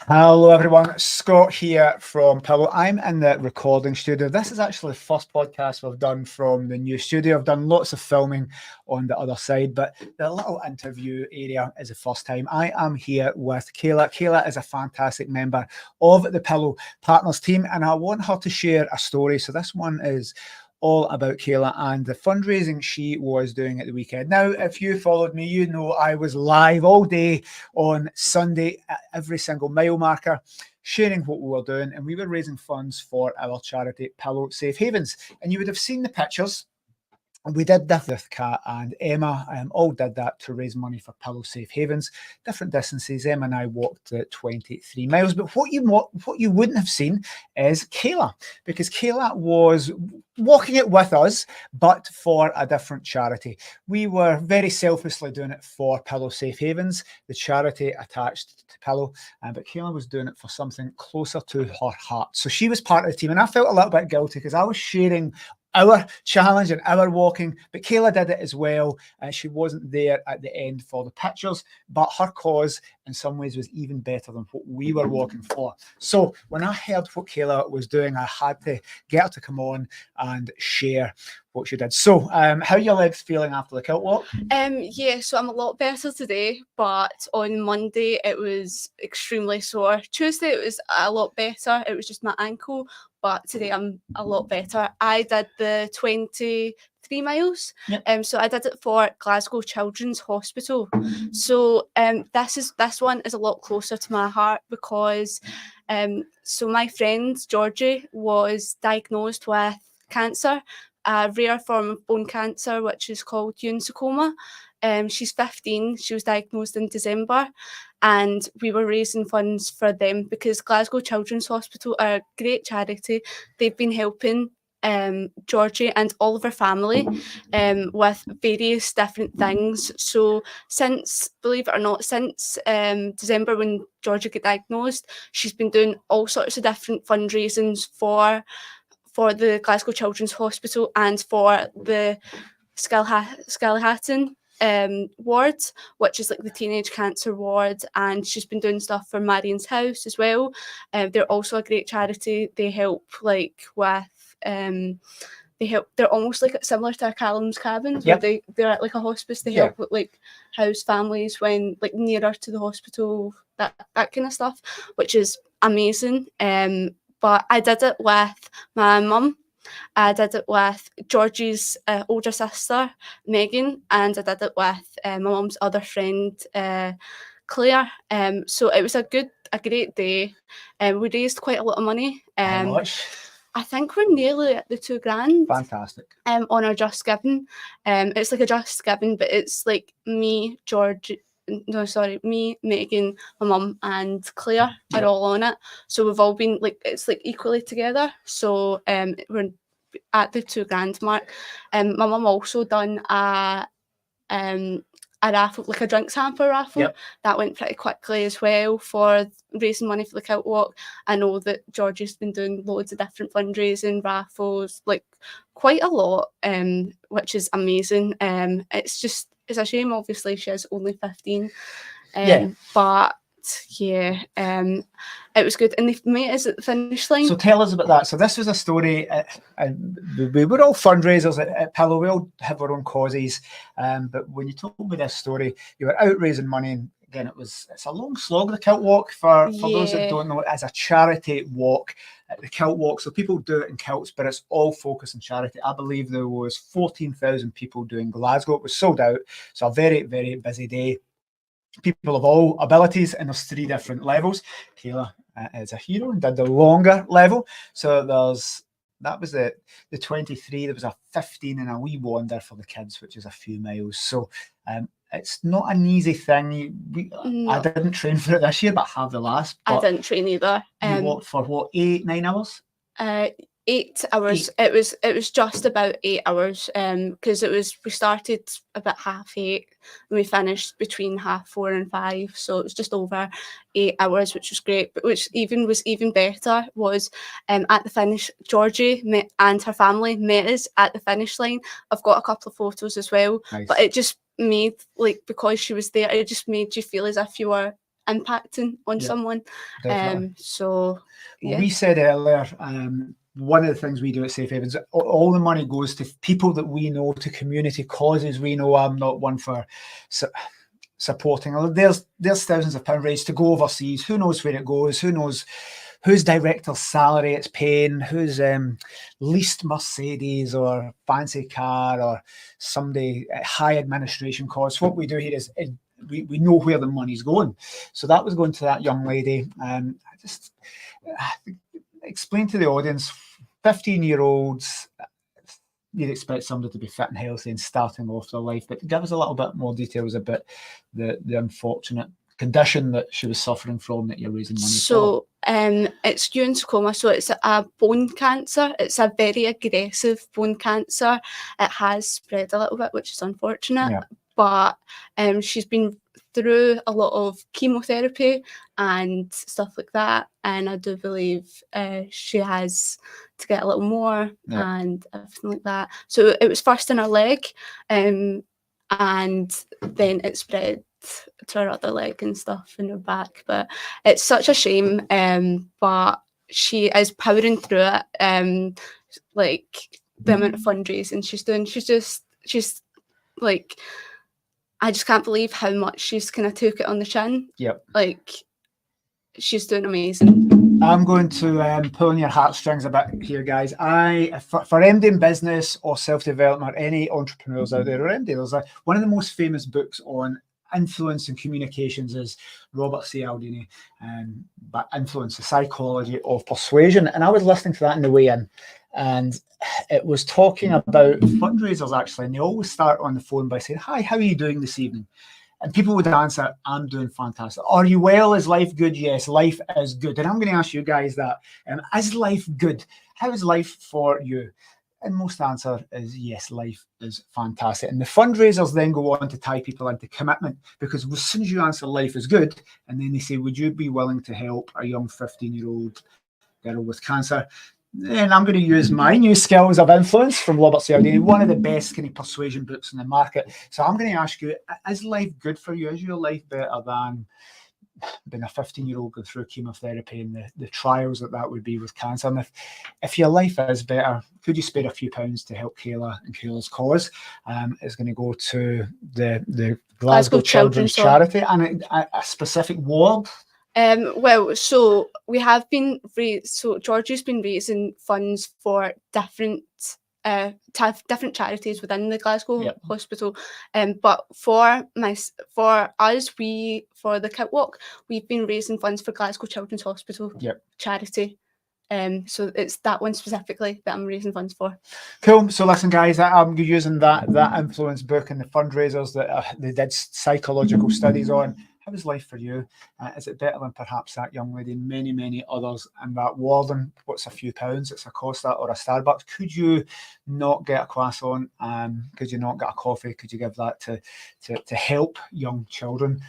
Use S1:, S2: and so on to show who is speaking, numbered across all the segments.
S1: Hello everyone, Scott here from Pillow. I'm in the recording studio. This is actually the first podcast we've done from the new studio. I've done lots of filming on the other side, but the little interview area is the first time. I am here with Kayala. Kayala is a fantastic member of the Pillow Partners team, and I want her to share a story. So this one is all about Kayala and the fundraising she was doing at the weekend. Now, if you followed me, you know I was live all day on Sunday at every single mile marker, sharing what we were doing, and we were raising funds for our charity, Pillow Safe Havens. And you would have seen the pictures. We did this with Kat and Emma, all did that to raise money for Pillow Safe Havens. Different distances. Emma and I walked 23 miles. But what you wouldn't have seen is Kayala, because Kayala was walking it with us, but for a different charity. We were very selfishly doing it for Pillow Safe Havens, the charity attached to Pillow, but Kayala was doing it for something closer to her heart. So she was part of the team, and I felt a little bit guilty because I was sharing our challenge and our walking, but Kayala did it as well. She wasn't there at the end for the pictures, but her cause in some ways was even better than what we were walking for. So when I heard what Kayala was doing, I had to get her to come on and share what she did. So how are your legs feeling after the kilt walk?
S2: Yeah, so I'm a lot better today, but on Monday it was extremely sore. Tuesday it was a lot better. It was just my ankle, but today I'm a lot better. I did the 23 miles.
S1: Yep.
S2: So I did it for Glasgow Children's Hospital. So this one is a lot closer to my heart because so my friend Georgie was diagnosed with cancer, a rare form of bone cancer, which is called Ewing sarcoma. She's 15. She was diagnosed in December, and we were raising funds for them because Glasgow Children's Hospital are a great charity. They've been helping Georgie and all of her family with various different things. So since, believe it or not, since December when Georgie got diagnosed, she's been doing all sorts of different fundraisings for the Glasgow Children's Hospital and for the Skellhatton ward, which is like the teenage cancer ward, and she's been doing stuff for Marian's House as well. They're also a great charity. They help like with they're almost like similar to a Callum's Cabins,
S1: Yep.
S2: where they're at like a hospice. They help with like house families when like nearer to the hospital, that kind of stuff, which is amazing. But I did it with my mum. I did it with Georgie's older sister, Megan, and I did it with my mum's other friend, Claire. So it was a great day. We raised quite a lot of money.
S1: How much?
S2: I think we're nearly at the £2,000.
S1: Fantastic.
S2: On our Just Giving. It's like a Just Giving, but it's like me, me, Megan, my mum, and Claire are all on it. So we've all been like, it's like equally together. So we're at the £2,000 mark. My mum also done a raffle, like a drinks hamper raffle.
S1: Yep.
S2: That went pretty quickly as well for raising money for the kilt walk. I know that Georgie's been doing loads of different fundraising raffles, like quite a lot, which is amazing. It's a shame, obviously she is only 15. But yeah, it was good, and they met us at the finish line.
S1: So tell us about that. So this was a story, and we were all fundraisers at Pillow. We all have our own causes, but when you told me this story, you were out raising money. And again, it's a long slog, the kilt walk. For those that don't know, it's a charity walk, the kilt walk. So people do it in kilts, but it's all focused on charity. I believe there was 14,000 people doing Glasgow. It was sold out. So a very, very busy day. People of all abilities, and there's 3 different levels. Kayala is a hero and did the longer level. So that was the 23. There was a 15 and a wee wander for the kids, which is a few miles. So it's not an easy thing. No. I didn't train for it this year, but I have the last.
S2: I didn't train either.
S1: You walked for what, 8-9 hours?
S2: 8 hours. It was just about 8 hours, because we started about 8:30 and we finished between 4:30 and 5, so it was just over 8 hours, which was great. But which was even better was at the finish, Georgie and her family met us at the finish line. I've got a couple of photos as well. Nice. But it just made, like, because she was there, it just made you feel as if you were impacting on someone.
S1: Definitely.
S2: So yeah.
S1: We said earlier, one of the things we do at Safe Havens, all the money goes to people that we know, to community causes we know. I'm not one for supporting. There's thousands of pounds raised to go overseas. Who knows where it goes? Who knows whose director's salary it's paying? Who's leased Mercedes or fancy car, or somebody high administration costs? What we do here is we know where the money's going. So that was going to that young lady. I just explain to the audience, 15-year-olds, you'd expect somebody to be fit and healthy and starting off their life, but give us a little bit more details about the unfortunate condition that she was suffering from that you're raising money for.
S2: So it's Ewing sarcoma, so it's a bone cancer. It's a very aggressive bone cancer. It has spread a little bit, which is unfortunate, but she's been through a lot of chemotherapy and stuff like that, and I do believe she has to get a little more and everything like that. So it was first in her leg, and then it spread to her other leg and stuff in her back. But it's such a shame, but she is powering through it. Like the amount of fundraising she's doing, she's like, I just can't believe how much she's kind of took it on the chin. Like, she's doing amazing.
S1: I'm going to pull on your heartstrings a bit here, guys. For MD in business or self-development, or any entrepreneurs out there, or MD, there's one of the most famous books on influence and communications is Robert Cialdini, but Influence, the Psychology of Persuasion. And I was listening to that on the way in, and it was talking about fundraisers, actually, and they always start on the phone by saying, "Hi, how are you doing this evening?" And people would answer, "I'm doing fantastic." "Are you well? Is life good?" "Yes, life is good." And I'm going to ask you guys that. Is life good? How is life for you? And most answer is yes, life is fantastic. And the fundraisers then go on to tie people into commitment, because as soon as you answer life is good, and then they say, "Would you be willing to help a young 15-year-old girl with cancer?" Then I'm going to use my new skills of influence from Robert Cialdini, one of the best kind of persuasion books in the market. So I'm going to ask you, is life good for you? Is your life better than being a 15-year-old going through chemotherapy and the trials that would be with cancer? And if your life is better, could you spare a few pounds to help Kayla and Kayla's cause? It's going to go to the Glasgow Children's Charity, and a specific ward.
S2: Well, so we have been so Georgie's been raising funds for different charities within the Glasgow Hospital, but for us, for the Catwalk, we've been raising funds for Glasgow Children's Hospital charity. So it's that one specifically that I'm raising funds for.
S1: Cool. So listen, guys, I'm using that influence book and the fundraisers that they did psychological studies on. How is life for you? Is it better than perhaps that young lady and many, many others in that ward? And what's a few pounds? It's a Costa or a Starbucks. Could you not get a croissant? Could you not get a coffee? Could you give that to help young children?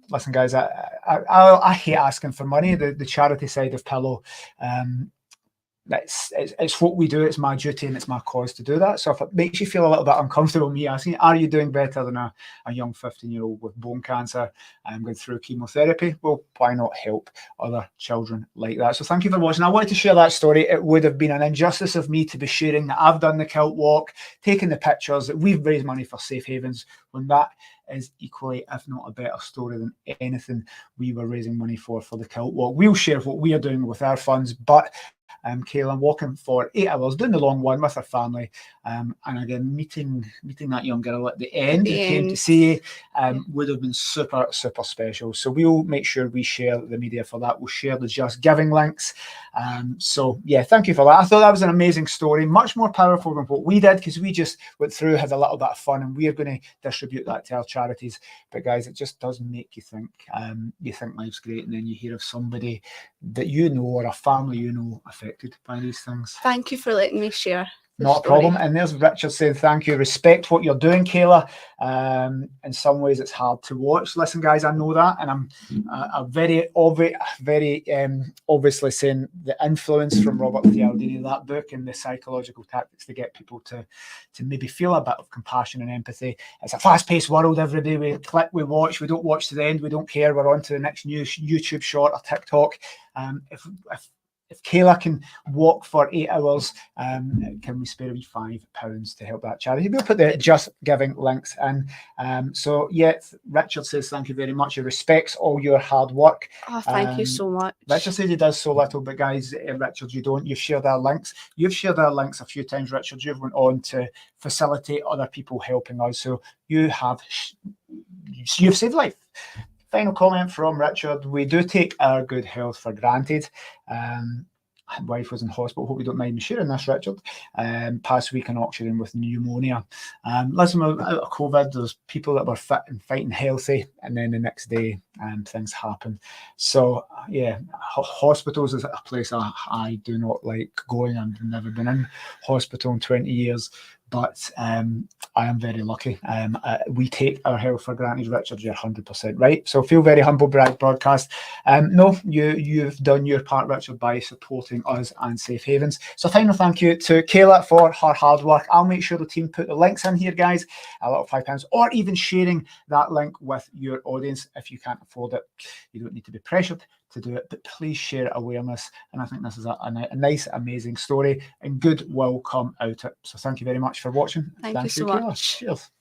S1: Listen, guys, I hate asking for money. The charity side of Pillow, it's what we do. It's my duty and it's my cause to do that. So if it makes you feel a little bit uncomfortable, me asking, are you doing better than a young 15-year-old with bone cancer and going through chemotherapy? Well, why not help other children like that? So thank you for watching. I wanted to share that story. It would have been an injustice of me to be sharing that I've done the kilt walk, taking the pictures, that we've raised money for Safe Havens, when that is equally, if not a better story than anything we were raising money for the kilt walk. We'll share what we are doing with our funds, but Kayla walking for 8 hours, doing the long one with her family, and again meeting that young girl at the end who came to see would have been super, super special. So we'll make sure we share the media for that. We'll share the Just Giving links. So yeah, thank you for that. I thought that was an amazing story, much more powerful than what we did, because we just went through, had a little bit of fun, and we're going to distribute that to our charities. But guys, it just does make you think. You think life's great, and then you hear of somebody that you know or a family you know affected by these things.
S2: Thank you for letting me share.
S1: Not a problem. And there's Richard saying thank you. Respect what you're doing, Kayla. In some ways, it's hard to watch. Listen, guys, I know that, and I'm very obviously saying the influence from Robert Cialdini, that book, and the psychological tactics to get people to maybe feel a bit of compassion and empathy. It's a fast-paced world. Every day we click, we watch. We don't watch to the end. We don't care. We're on to the next new YouTube short or TikTok. If Kayla can walk for 8 hours, can we spare a wee £5 to help that charity? We'll put the Just Giving links in. So, yeah, Richard says thank you very much. He respects all your hard work.
S2: Oh, thank you so much.
S1: Richard says he does so little, but guys, Richard, you don't. You've shared our links. You've shared our links a few times, Richard. You've went on to facilitate other people helping us. So you've saved life. Final comment from Richard. We do take our good health for granted. My wife was in hospital. Hope you don't mind me sharing this, Richard. Past week in Oxford with pneumonia. Listen, out of COVID, there's people that were fit and fighting healthy, and then the next day things happen. So, yeah, hospitals is a place I do not like going. I've never been in hospital in 20 years. But I am very lucky. We take our health for granted, Richard. You're 100% right. So feel very humble, Bragg Broadcast. No, you've done your part, Richard, by supporting us and Safe Havens. So final thank you to Kayla for her hard work. I'll make sure the team put the links in here, guys. A little £5, or even sharing that link with your audience. If you can't afford it, you don't need to be pressured to do it, but please share awareness. And I think this is a nice, amazing story, and good will come out of it. So thank you very much for watching.
S2: Thank you so much.
S1: Cheers.